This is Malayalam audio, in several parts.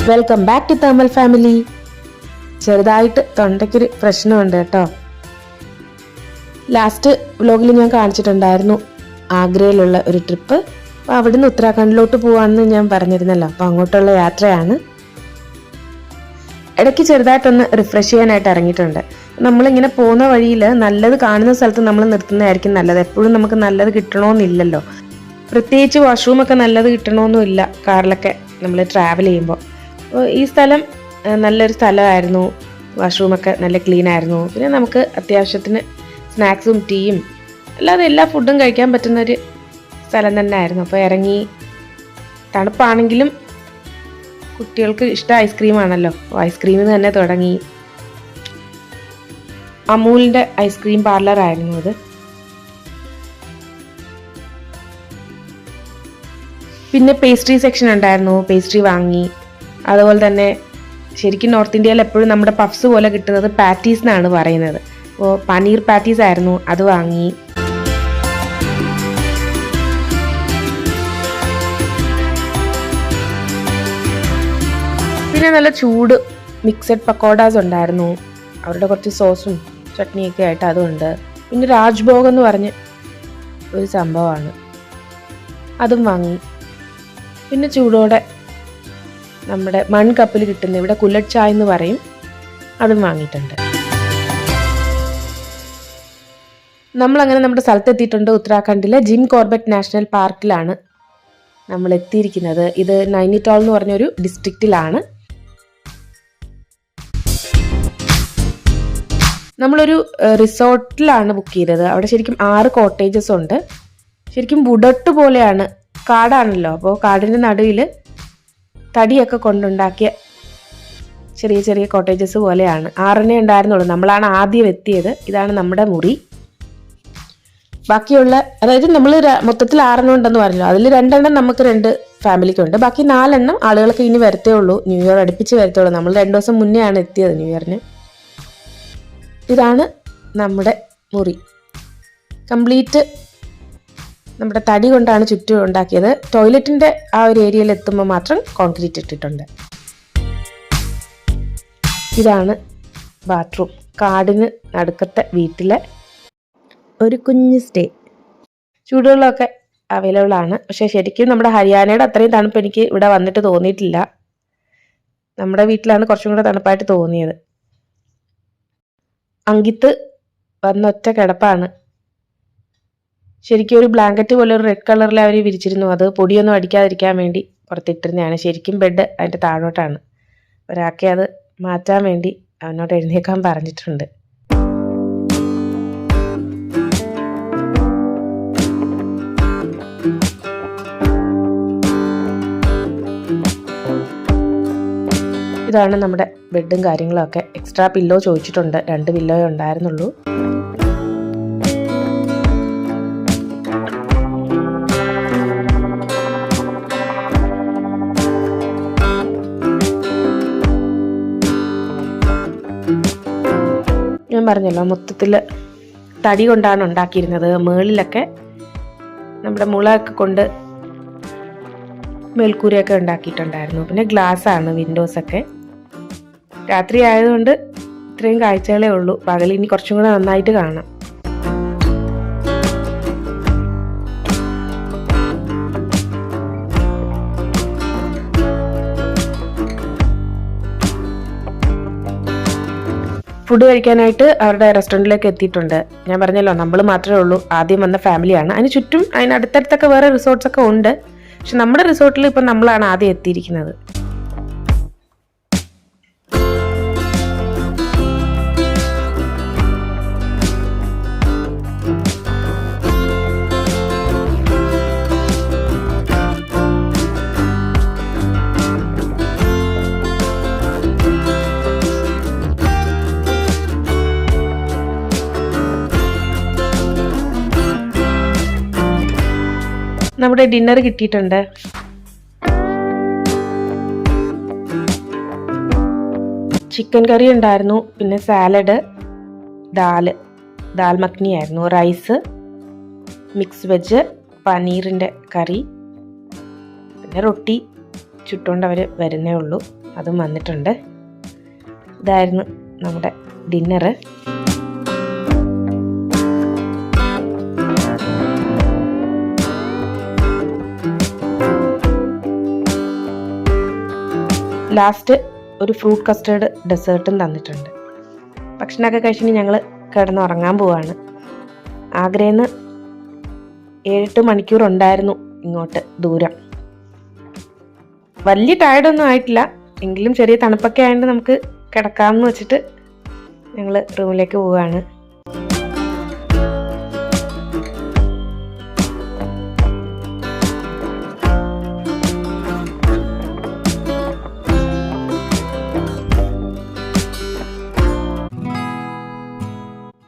വെൽക്കം ബാക്ക് ടു തേമൽ ഫാമിലി. ചെറുതായിട്ട് തൊണ്ടയ്ക്കൊരു പ്രശ്നമുണ്ട് കേട്ടോ. ലാസ്റ്റ് വ്ലോഗിൽ ഞാൻ കാണിച്ചിട്ടുണ്ടായിരുന്നു ആഗ്രയിലുള്ള ഒരു ട്രിപ്പ്. അപ്പോൾ അവിടുന്ന് ഉത്തരാഖണ്ഡിലോട്ട് പോകാമെന്ന് ഞാൻ പറഞ്ഞിരുന്നല്ലോ. അപ്പോൾ അങ്ങോട്ടുള്ള യാത്രയാണ്. ഇടയ്ക്ക് ചെറുതായിട്ടൊന്ന് റിഫ്രഷ് ചെയ്യാനായിട്ട് ഇറങ്ങിയിട്ടുണ്ട്. നമ്മളിങ്ങനെ പോകുന്ന വഴിയിൽ നല്ലത് കാണുന്ന സ്ഥലത്ത് നമ്മൾ നിർത്തുന്നതായിരിക്കും നല്ലത്. എപ്പോഴും നമുക്ക് നല്ലത് കിട്ടണമെന്നില്ലല്ലോ. പ്രത്യേകിച്ച് വാഷ്റൂമൊക്കെ നല്ലത് കിട്ടണമെന്നില്ല കാറിലൊക്കെ നമ്മൾ ട്രാവൽ ചെയ്യുമ്പോൾ. അപ്പോൾ ഈ സ്ഥലം നല്ലൊരു സ്ഥലമായിരുന്നു. വാഷ്റൂമൊക്കെ നല്ല ക്ലീൻ ആയിരുന്നു. പിന്നെ നമുക്ക് അത്യാവശ്യത്തിന് സ്നാക്സും ടീയും അല്ലാതെ എല്ലാ ഫുഡും കഴിക്കാൻ പറ്റുന്നൊരു സ്ഥലം തന്നെ ആയിരുന്നു. അപ്പോൾ ഇറങ്ങി, തണുപ്പാണെങ്കിലും കുട്ടികൾക്ക് ഇഷ്ടം ഐസ്ക്രീമാണല്ലോ. അപ്പോൾ ഐസ്ക്രീമിൽ തന്നെ തുടങ്ങി. അമൂലിൻ്റെ ഐസ്ക്രീം പാർലറായിരുന്നു അത്. പിന്നെ പേസ്ട്രി സെക്ഷൻ ഉണ്ടായിരുന്നു, പേസ്ട്രി വാങ്ങി. അതുപോലെ തന്നെ ശരിക്കും നോർത്ത് ഇന്ത്യയിൽ എപ്പോഴും നമ്മുടെ പഫ്സ് പോലെ കിട്ടുന്നത് പാറ്റീസ് എന്നാണ് പറയുന്നത്. അപ്പോൾ പനീർ പാറ്റീസ് ആയിരുന്നു, അത് വാങ്ങി. പിന്നെ നല്ല ചൂട് മിക്സഡ് പക്കോഡാസ് ഉണ്ടായിരുന്നു. അവരുടെ കുറച്ച് സോസും ചട്നിയൊക്കെ ആയിട്ട് അതുണ്ട്. പിന്നെ രാജ്ഭോഗ് എന്ന് പറഞ്ഞ് ഒരു സംഭവമാണ്, അതും വാങ്ങി. പിന്നെ ചൂടോടെ നമ്മുടെ മൺകപ്പിൽ കിട്ടുന്ന, ഇവിടെ കുല്ലട്ട് ചായ എന്ന് പറയും, അതും വാങ്ങിയിട്ടുണ്ട്. നമ്മളങ്ങനെ നമ്മുടെ സ്ഥലത്തെത്തിയിട്ടുണ്ട്. ഉത്തരാഖണ്ഡിലെ ജിം കോർബറ്റ് നാഷണൽ പാർക്കിലാണ് നമ്മൾ എത്തിയിരിക്കുന്നത്. ഇത് നൈനിറ്റാൾ എന്ന് പറഞ്ഞൊരു ഡിസ്ട്രിക്റ്റിലാണ്. നമ്മളൊരു റിസോർട്ടിലാണ് ബുക്ക് ചെയ്തത്. അവിടെ ശരിക്കും 6 കോട്ടേജസ് ഉണ്ട്. ശരിക്കും വുഡട്ട് പോലെയാണ്, കാടാണല്ലോ. അപ്പോൾ കാടിൻ്റെ നടുവിൽ തടിയൊക്കെ കൊണ്ടുണ്ടാക്കിയ ചെറിയ ചെറിയ കോട്ടേജസ് പോലെയാണ്. 6 ഉണ്ടായിരുന്നുള്ളൂ. നമ്മളാണ് ആദ്യം എത്തിയത്. ഇതാണ് നമ്മുടെ മുറി. ബാക്കിയുള്ള, അതായത് നമ്മൾ മൊത്തത്തിൽ 6 ഉണ്ടെന്ന് പറഞ്ഞല്ലോ. അതിൽ 2 നമുക്ക് 2 ഫാമിലിക്കുണ്ട്. ബാക്കി 4 ആളുകൾക്ക് ഇനി വരത്തേ ഉള്ളൂ. ന്യൂ ഇയർ അടുപ്പിച്ച് വരത്തേ ഉള്ളൂ. നമ്മൾ 2 ദിവസം മുന്നേ ആണ് എത്തിയത് ന്യൂ ഇയറിന്. ഇതാണ് നമ്മുടെ മുറി. കംപ്ലീറ്റ് നമ്മുടെ തടി കൊണ്ടാണ് ചുറ്റും ഉണ്ടാക്കിയത്. ടോയ്ലറ്റിൻ്റെ ആ ഒരു ഏരിയയിൽ എത്തുമ്പോൾ മാത്രം കോൺക്രീറ്റ് ഇട്ടിട്ടുണ്ട്. ഇതാണ് ബാത്റൂം. കാടിന് നടുക്കത്തെ വീട്ടിലെ ഒരു കുഞ്ഞ് സ്റ്റേ. ചൂടുവെള്ളമൊക്കെ അവൈലബിൾ ആണ്. പക്ഷേ ശരിക്കും നമ്മുടെ ഹരിയാനയുടെ അത്രയും തണുപ്പ് എനിക്ക് ഇവിടെ വന്നിട്ട് തോന്നിയിട്ടില്ല. നമ്മുടെ വീട്ടിലാണ് കുറച്ചും കൂടെ തണുപ്പായിട്ട് തോന്നിയത്. അങ്കിത്ത് വന്ന ഒറ്റ കിടപ്പാണ്. ശരിക്കും ഒരു ബ്ലാങ്കറ്റ് പോലെ ഒരു റെഡ് കളറിൽ അവർ വിരിച്ചിരുന്നു. അത് പൊടിയൊന്നും അടിക്കാതിരിക്കാൻ വേണ്ടി പുറത്തിട്ടിരുന്നതാണ്. ശരിക്കും ബെഡ് അതിൻ്റെ താഴോട്ടാണ്. ഒരാൾക്ക് അത് മാറ്റാൻ വേണ്ടി അവനോട് എഴുന്നേക്കാൻ പറഞ്ഞിട്ടുണ്ട്. ഇതാണ് നമ്മുടെ ബെഡും കാര്യങ്ങളൊക്കെ. എക്സ്ട്രാ പില്ലോ ചോദിച്ചിട്ടുണ്ട്. 2 പില്ലോയേ ഉണ്ടായിരുന്നുള്ളൂ. ഞാൻ പറഞ്ഞല്ലോ, മൊത്തത്തിൽ തടി കൊണ്ടാണ് ഉണ്ടാക്കിയിരുന്നത്. മുകളിലൊക്കെ നമ്മുടെ മുളയൊക്കെ കൊണ്ട് മേൽക്കൂരയൊക്കെ ഉണ്ടാക്കിയിട്ടുണ്ടായിരുന്നു. പിന്നെ ഗ്ലാസ്സാണ് വിൻഡോസൊക്കെ. രാത്രി ആയതുകൊണ്ട് ഇത്രയും കാഴ്ചകളേ ഉള്ളൂ. പകൽ ഇനി കുറച്ചും കൂടെ നന്നായിട്ട് കാണാം. ഫുഡ് കഴിക്കാനായിട്ട് അവരുടെ റെസ്റ്റോറൻറ്റിലേക്ക് എത്തിയിട്ടുണ്ട്. ഞാൻ പറഞ്ഞല്ലോ, നമ്മൾ മാത്രമേ ഉള്ളൂ. ആദ്യം വന്ന ഫാമിലിയാണ്. അതിന് ചുറ്റും അതിനടുത്തടുത്തൊക്കെ വേറെ റിസോർട്ട്സൊക്കെ ഉണ്ട്. പക്ഷെ നമ്മുടെ റിസോർട്ടിൽ ഇപ്പം നമ്മളാണ് ആദ്യം എത്തിയിരിക്കുന്നത്. നമ്മുടെ ഡിന്നർ കിട്ടിയിട്ടുണ്ട്. ചിക്കൻ കറി ഉണ്ടായിരുന്നു. പിന്നെ സാലഡ്, ദാൽ മഖ്നി ആയിരുന്നു. റൈസ്, മിക്സ് വെജ്, പനീറിൻ്റെ കറി, പിന്നെ റൊട്ടി ചുട്ടുകൊണ്ട് അവർ വരുന്നേ ഉള്ളൂ. അതും വന്നിട്ടുണ്ട്. ഇതായിരുന്നു നമ്മുടെ ഡിന്നറ്. ലാസ്റ്റ് ഒരു ഫ്രൂട്ട് കസ്റ്റേർഡ് ഡെസേർട്ടും തന്നിട്ടുണ്ട്. ഭക്ഷണമൊക്കെ കഴിച്ചിട്ട് ഞങ്ങൾ കിടന്നുറങ്ങാൻ പോവാണ്. ആഗ്രയിൽ നിന്ന് 7-8 മണിക്കൂർ ഉണ്ടായിരുന്നു ഇങ്ങോട്ട് ദൂരം. വലിയ ടയർഡൊന്നും ആയിട്ടില്ല, എങ്കിലും ചെറിയ തണുപ്പൊക്കെ ആയതുകൊണ്ട് നമുക്ക് കിടക്കാമെന്ന് വെച്ചിട്ട് ഞങ്ങൾ റൂമിലേക്ക് പോവുകയാണ്.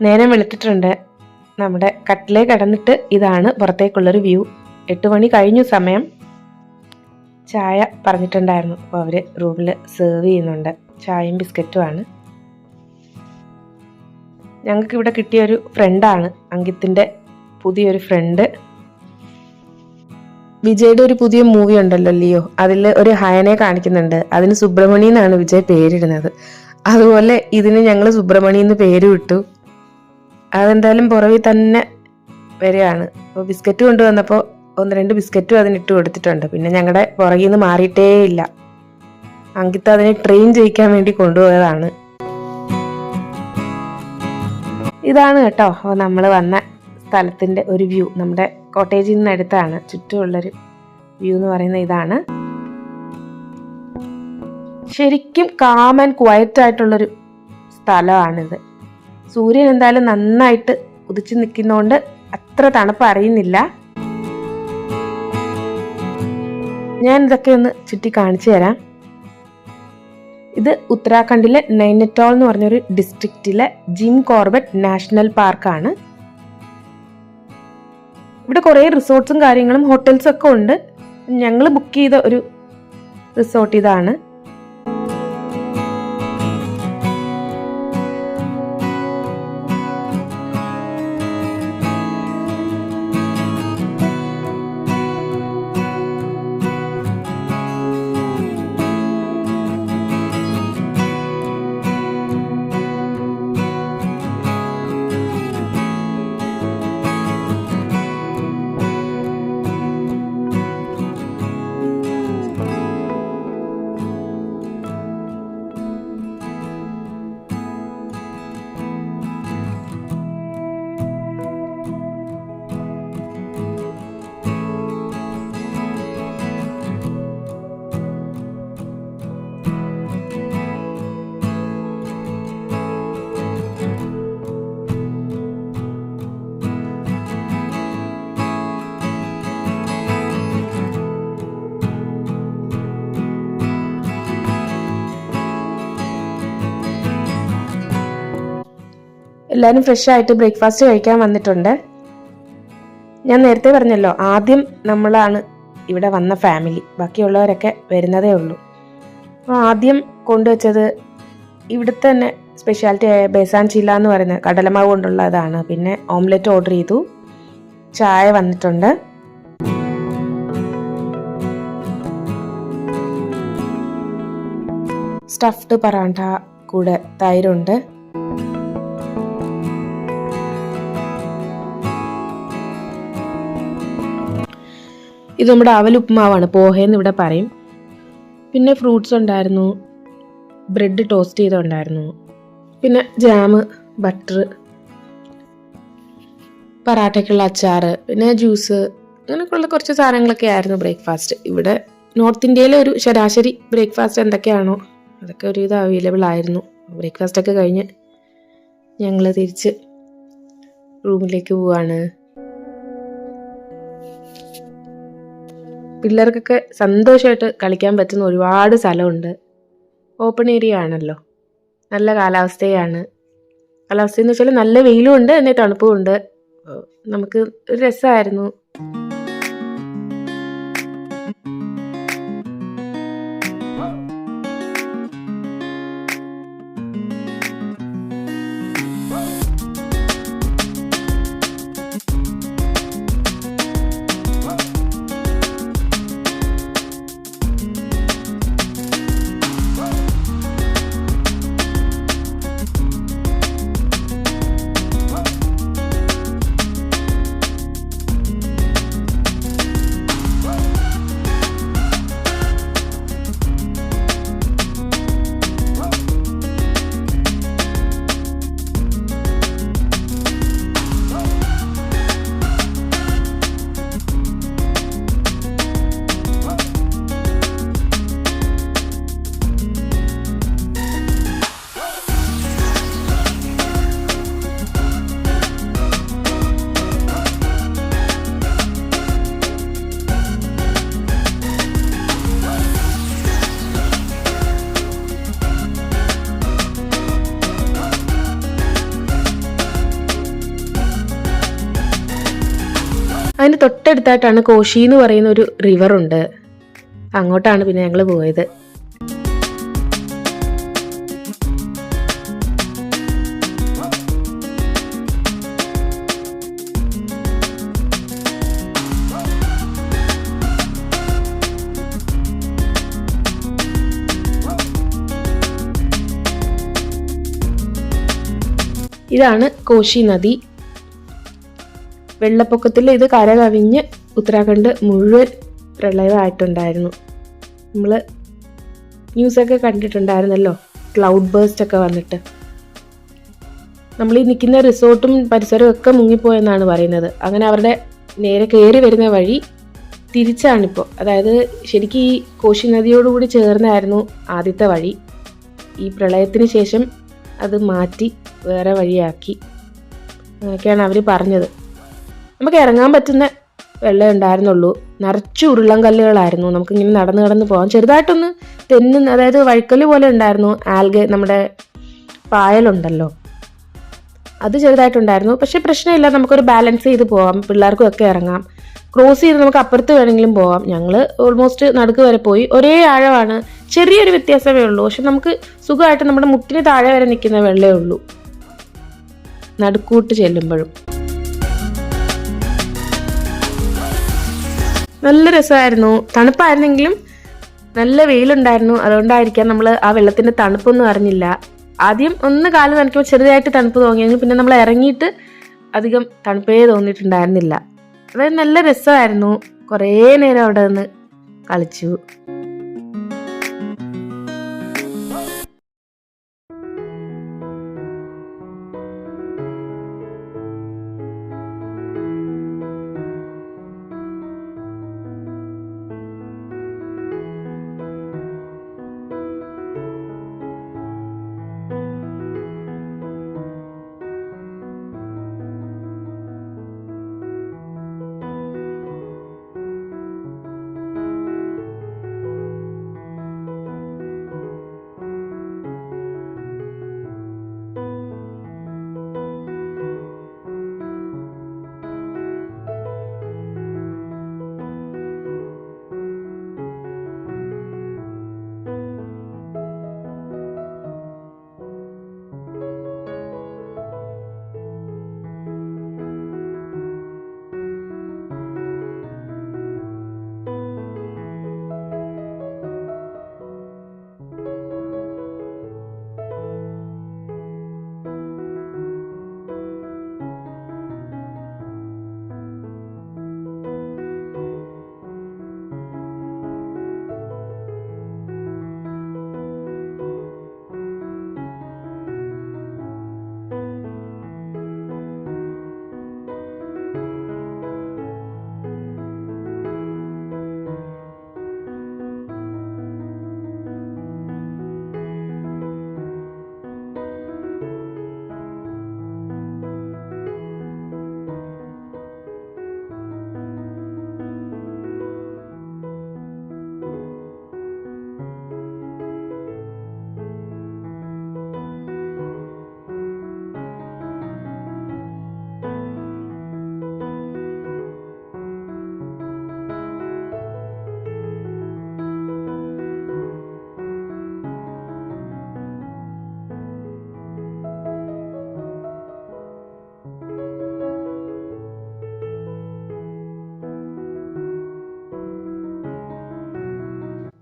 നേരം വെളുത്തിട്ടുണ്ട്. നമ്മുടെ കട്ടിലേ കിടന്നിട്ട് ഇതാണ് പുറത്തേക്കുള്ളൊരു വ്യൂ. 8 മണി കഴിഞ്ഞു സമയം. ചായ പറഞ്ഞിട്ടുണ്ടായിരുന്നു, അപ്പോൾ അവർ റൂമിൽ സെർവ് ചെയ്യുന്നുണ്ട്. ചായയും ബിസ്ക്കറ്റുമാണ്. ഞങ്ങൾക്ക് ഇവിടെ കിട്ടിയൊരു ഫ്രണ്ടാണ്, അങ്കിത്തിൻ്റെ പുതിയൊരു ഫ്രണ്ട്. വിജയുടെ ഒരു പുതിയ മൂവി ഉണ്ടല്ലോ ലിയോ, അതിൽ ഒരു ഹയനെ കാണിക്കുന്നുണ്ട്. അതിന് സുബ്രഹ്മണി എന്നാണ് വിജയ് പേരിടുന്നത്. അതുപോലെ ഇതിന് ഞങ്ങൾ സുബ്രഹ്മണി എന്ന് പേര് വിട്ടു. അതെന്തായാലും പുറകിൽ തന്നെ വരികയാണ്. അപ്പോൾ ബിസ്ക്കറ്റ് കൊണ്ടുവന്നപ്പോൾ 1-2 ബിസ്ക്കറ്റും അതിനിട്ട് കൊടുത്തിട്ടുണ്ട്. പിന്നെ ഞങ്ങളുടെ പുറകിൽ നിന്ന് മാറിയിട്ടേ ഇല്ല. അങ്കിത്ത് അതിനെ ട്രെയിൻ ചെയ്യിക്കാൻ വേണ്ടി കൊണ്ടുപോയതാണ്. ഇതാണ് കേട്ടോ നമ്മൾ വന്ന സ്ഥലത്തിൻ്റെ ഒരു വ്യൂ. നമ്മുടെ കോട്ടേജിൽ നിന്ന് അടുത്താണ്. ചുറ്റുമുള്ളൊരു വ്യൂ എന്ന് പറയുന്നത് ഇതാണ്. ശരിക്കും കാം ആൻഡ് ക്വയറ്റ് ആയിട്ടുള്ളൊരു സ്ഥലമാണിത്. സൂര്യൻ എന്തായാലും നന്നായിട്ട് ഉദിച്ചു നിൽക്കുന്നതുകൊണ്ട് അത്ര തണുപ്പ് അറിയുന്നില്ല. ഞാൻ ഇതൊക്കെ ഒന്ന് ചുറ്റി കാണിച്ചു തരാം. ഇത് ഉത്തരാഖണ്ഡിലെ നൈനിറ്റാൾ എന്ന് പറഞ്ഞൊരു ഡിസ്ട്രിക്റ്റിലെ ജിം കോർബറ്റ് നാഷണൽ പാർക്കാണ്. ഇവിടെ കുറേ റിസോർട്ട്സും കാര്യങ്ങളും ഹോട്ടൽസും ഒക്കെ ഉണ്ട്. ഞങ്ങൾ ബുക്ക് ചെയ്ത ഒരു റിസോർട്ട് ഇതാണ്. എല്ലാവരും ഫ്രഷ് ആയിട്ട് ബ്രേക്ക്ഫാസ്റ്റ് കഴിക്കാൻ വന്നിട്ടുണ്ട്. ഞാൻ നേരത്തെ പറഞ്ഞല്ലോ, ആദ്യം നമ്മളാണ് ഇവിടെ വന്ന ഫാമിലി, ബാക്കിയുള്ളവരൊക്കെ വരുന്നതേ ഉള്ളൂ. അപ്പോൾ ആദ്യം കൊണ്ടുവച്ചത് ഇവിടുത്തെ തന്നെ സ്പെഷ്യാലിറ്റി ആയ ബേസാൻ ചീല എന്ന് പറയുന്ന കടലമാവ് കൊണ്ടുള്ളതാണ്. പിന്നെ ഓംലെറ്റ് ഓർഡർ ചെയ്തു. ചായ വന്നിട്ടുണ്ട്. സ്റ്റഫ്ഡ് പറാഠ കൂടെ തൈരുണ്ട്. ഇത് നമ്മുടെ അവലുപ്പുമാവാണ്, പോഹയെന്ന് ഇവിടെ പറയും. പിന്നെ ഫ്രൂട്ട്സ് ഉണ്ടായിരുന്നു, ബ്രെഡ് ടോസ്റ്റ് ചെയ്തുണ്ടായിരുന്നു, പിന്നെ ജാം, ബട്ടർ, പറാട്ടയ്ക്കുള്ള അച്ചാർ, പിന്നെ ജ്യൂസ്, അങ്ങനെയൊക്കെയുള്ള കുറച്ച് സാധനങ്ങളൊക്കെ ആയിരുന്നു ബ്രേക്ക്ഫാസ്റ്റ്. ഇവിടെ നോർത്ത് ഇന്ത്യയിലെ ഒരു ശരാശരി ബ്രേക്ക്ഫാസ്റ്റ് എന്തൊക്കെയാണോ അതൊക്കെ ഒരുവിധം അവൈലബിൾ ആയിരുന്നു. ബ്രേക്ക്ഫാസ്റ്റൊക്കെ കഴിഞ്ഞ് ഞങ്ങൾ തിരിച്ച് റൂമിലേക്ക് പോവാണ്. പിള്ളേർക്കൊക്കെ സന്തോഷമായിട്ട് കളിക്കാൻ പറ്റുന്ന ഒരുപാട് സ്ഥലമുണ്ട്. ഓപ്പൺ ഏരിയ ആണല്ലോ, നല്ല കാലാവസ്ഥയാണ്. കാലാവസ്ഥയെന്ന് വെച്ചാൽ നല്ല വെയിലും ഉണ്ട്, എന്നെ തണുപ്പും ഉണ്ട്. നമുക്ക് ഒരു രസമായിരുന്നു. തൊട്ടടുത്തായിട്ടാണ് കോശി എന്ന് പറയുന്ന ഒരു റിവർ ഉണ്ട്. അങ്ങോട്ടാണ് പിന്നെ ഞങ്ങൾ പോയത്. ഇതാണ് കോശി നദി. വെള്ളപ്പൊക്കത്തിൽ ഇത് കര കവിഞ്ഞ് ഉത്തരാഖണ്ഡ് മുഴുവൻ പ്രളയമായിട്ടുണ്ടായിരുന്നു. നമ്മൾ ന്യൂസൊക്കെ കണ്ടിട്ടുണ്ടായിരുന്നല്ലോ, ക്ലൗഡ് ബേസ്റ്റ് ഒക്കെ വന്നിട്ട്. നമ്മൾ ഈ നിൽക്കുന്ന റിസോർട്ടും പരിസരവും ഒക്കെ മുങ്ങിപ്പോയെന്നാണ് പറയുന്നത്. അങ്ങനെ അവരുടെ നേരെ കയറി വരുന്ന വഴി തിരിച്ചാണിപ്പോൾ. അതായത് ശരിക്കും ഈ കോശി നദിയോടുകൂടി ചേർന്നായിരുന്നു ആദ്യത്തെ വഴി. ഈ പ്രളയത്തിന് ശേഷം അത് മാറ്റി വേറെ വഴിയാക്കി. അങ്ങനെയൊക്കെയാണ് അവർ പറഞ്ഞത്. നമുക്ക് ഇറങ്ങാൻ പറ്റുന്ന വെള്ളം ഉണ്ടായിരുന്നുള്ളൂ. നിറച്ച് ഉരുളൻ കല്ലുകളായിരുന്നു. നമുക്കിങ്ങനെ നടന്ന് പോകാം. ചെറുതായിട്ടൊന്ന് തെന്നുന്ന, അതായത് വഴുക്കല് പോലെ ഉണ്ടായിരുന്നു. ആൽഗെ, നമ്മുടെ പായലുണ്ടല്ലോ, അത് ചെറുതായിട്ടുണ്ടായിരുന്നു. പക്ഷെ പ്രശ്നമില്ല, നമുക്കൊരു ബാലൻസ് ചെയ്ത് പോകാം. പിള്ളേർക്കും ഒക്കെ ഇറങ്ങാം. ക്രോസ് ചെയ്ത് നമുക്ക് അപ്പുറത്ത് വേണമെങ്കിലും പോകാം. ഞങ്ങൾ ഓൾമോസ്റ്റ് നടുക്ക് വരെ പോയി. ഒരേ ആഴമാണ്, ചെറിയൊരു വ്യത്യാസമേ ഉള്ളൂ. പക്ഷെ നമുക്ക് സുഖമായിട്ട് നമ്മുടെ മുട്ടിന് താഴെ വരെ നിൽക്കുന്ന വെള്ളമേ ഉള്ളൂ നടുക്കൂട്ട് ചെല്ലുമ്പോഴും. നല്ല രസമായിരുന്നു. തണുപ്പായിരുന്നെങ്കിലും നല്ല വെയിലുണ്ടായിരുന്നു. അതുകൊണ്ടായിരിക്കാം നമ്മൾ ആ വെള്ളത്തിന്റെ തണുപ്പൊന്നും അറിഞ്ഞില്ല. ആദ്യം ഒന്ന് കാല് നനയ്ക്കുമ്പോൾ ചെറുതായിട്ട് തണുപ്പ് തോന്നിയെങ്കിലും പിന്നെ നമ്മൾ ഇറങ്ങിയിട്ട് അധികം തണുപ്പേ തോന്നിയിട്ടുണ്ടായിരുന്നില്ല. അതായത് നല്ല രസമായിരുന്നു. കുറേ നേരം അവിടെ നിന്ന് കളിച്ചു.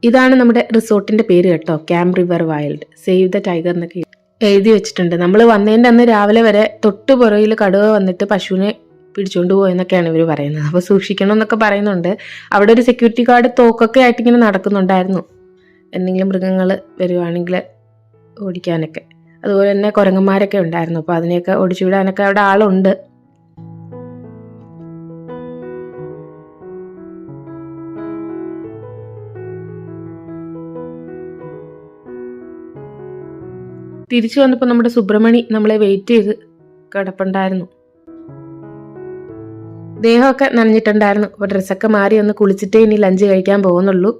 ഇതാണ് നമ്മുടെ റിസോർട്ടിന്റെ പേര് കേട്ടോ, camp river wild, save the tiger എന്നൊക്കെ എഴുതി വെച്ചിട്ടുണ്ട്. നമ്മൾ വന്നതിൻ്റെ അന്ന് രാവിലെ വരെ തൊട്ട് പുറകിൽ കടുവ വന്നിട്ട് പശുവിനെ പിടിച്ചുകൊണ്ട് പോയെന്നൊക്കെയാണ് ഇവർ പറയുന്നത്. അപ്പോൾ സൂക്ഷിക്കണം എന്നൊക്കെ പറയുന്നുണ്ട്. അവിടെ ഒരു സെക്യൂരിറ്റി ഗാർഡ് തോക്കൊക്കെ ആയിട്ട് ഇങ്ങനെ നടക്കുന്നുണ്ടായിരുന്നു, എന്തെങ്കിലും മൃഗങ്ങൾ വരുവാണെങ്കിൽ ഓടിക്കാനൊക്കെ. അതുപോലെ തന്നെ കുരങ്ങന്മാരൊക്കെ ഉണ്ടായിരുന്നു. അപ്പോൾ അതിനെയൊക്കെ ഓടിച്ചുവിടാനൊക്കെ അവിടെ ആളുണ്ട്. തിരിച്ചു വന്നപ്പോൾ നമ്മുടെ സുബ്രഹ്മണി നമ്മളെ വെയിറ്റ് ചെയ്ത് കിടപ്പുണ്ടായിരുന്നു. ദേഹമൊക്കെ നനഞ്ഞിട്ടുണ്ടായിരുന്നു. അപ്പോൾ ഡ്രസ്സൊക്കെ മാറി ഒന്ന് കുളിച്ചിട്ടേ ഇനി ലഞ്ച് കഴിക്കാൻ പോകുന്നുള്ളൂ.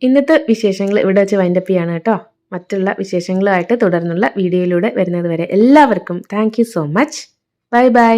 ഇന്നത്തെ വിശേഷങ്ങൾ ഇവിടെ വെച്ച് വൈൻഡപ്പ് ചെയ്യാണ് കേട്ടോ. മറ്റുള്ള വിശേഷങ്ങളുമായിട്ട് തുടർന്നുള്ള വീഡിയോയിലൂടെ വരുന്നത് വരെ എല്ലാവർക്കും thank you so much. Bye bye.